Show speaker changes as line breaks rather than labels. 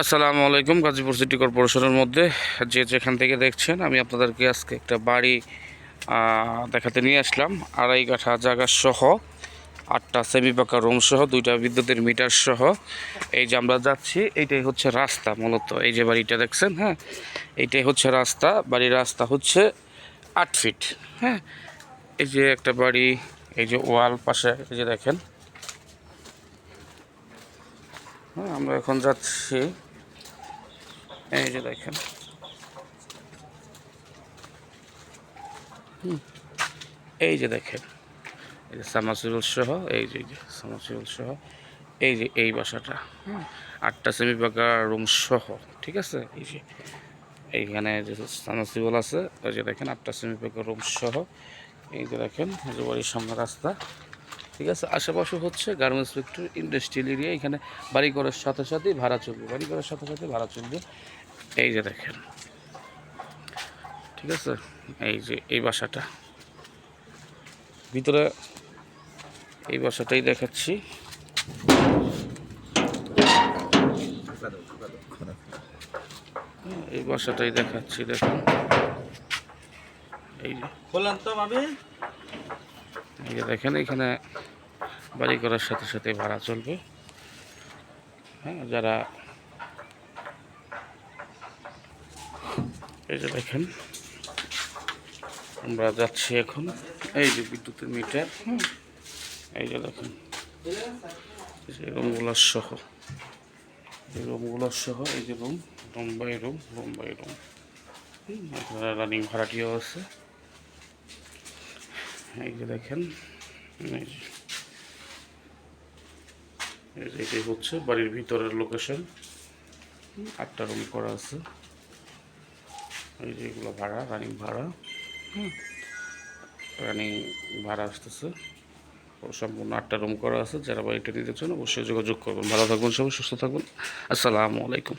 আসসালামু আলাইকুম। গাজীপুর সিটি কর্পোরেশনের মধ্যে যে যেখান থেকে দেখছেন, আমি আপনাদেরকে আজকে একটা বাড়ি দেখাতে নিয়ে আসলাম। 2.5 কাঠা জায়গা সহ, 8টা সেমি পাকা রুম সহ, 2টা বিদ্যুতের মিটার সহ। এই যে আমরা যাচ্ছি, এইটাই হচ্ছে রাস্তা। মূলত এই যে বাড়িটা দেখছেন, হ্যাঁ, এইটাই হচ্ছে রাস্তা। বাড়ির রাস্তা হচ্ছে 8 ফিট। হ্যাঁ, এই যে একটা বাড়ি, এই যে ওয়াল পাশে, এই যে দেখেন। হ্যাঁ, আমরা এখন যাচ্ছি, এই যে দেখেন। এই যে দেখেন, এই যে সাবমার্সিবল সহ, এই যে সাবমার্সিবল সহ, এই যে এই বাসাটা, হ্যাঁ, 8টা সেমি পাকা রুম সহ, ঠিক আছে। এই যে এইখানে যে সাবমার্সিবল আছে, ওই যে দেখেন 8টা সেমি পাকা রুম সহ। এই যে দেখেন, এই যে বাড়ির সামনে রাস্তা, ঠিক আছে। আশেপাশে হচ্ছে গার্মেন্টস ফ্যাক্টরি, ইন্ডাস্ট্রিয়াল এরিয়া। এখানে বাড়ি করার সাথে সাথেই ভাড়া চলবে, বাড়ি করার সাথে সাথে ভাড়া চলবে। এই যে দেখেন, ঠিক আছে। এই যে এই বাসাটা ভিতরে, এই বাসাটাই দেখাচ্ছি। এই বাসাটাই দেখাচ্ছি, দেখুন। এই যে
বললাম তো ভাবি,
এই যে দেখেন, এখানে বাড়ি করার সাথে সাথে ভাড়া চলবে। হ্যাঁ, যারা, এই যে দেখেন, আমরা যাচ্ছি এখন। এই যে বিদ্যুতের মিটার, এই যে দেখেন, এই যে রুমগুলো সহ, এই রুমগুলো সহ, এই যে room, room by room, room by room. এখানে রানিং ভাড়াটিও আছে। এই যে দেখেন, এই যে এটাই হচ্ছে বাড়ির ভিতরের লোকেশন। 8টা রুম করা আছে। এই যে এগুলো ভাড়া, রানিং ভাড়া, রানিং ভাড়া আসতেছে। সম্পূর্ণ 8টা রুম করা আছে। যারা বাড়িটা নিতে চান অবশ্যই যোগাযোগ করবেন। ভালো থাকবেন, সবাই সুস্থ থাকবেন। আসসালামু আলাইকুম।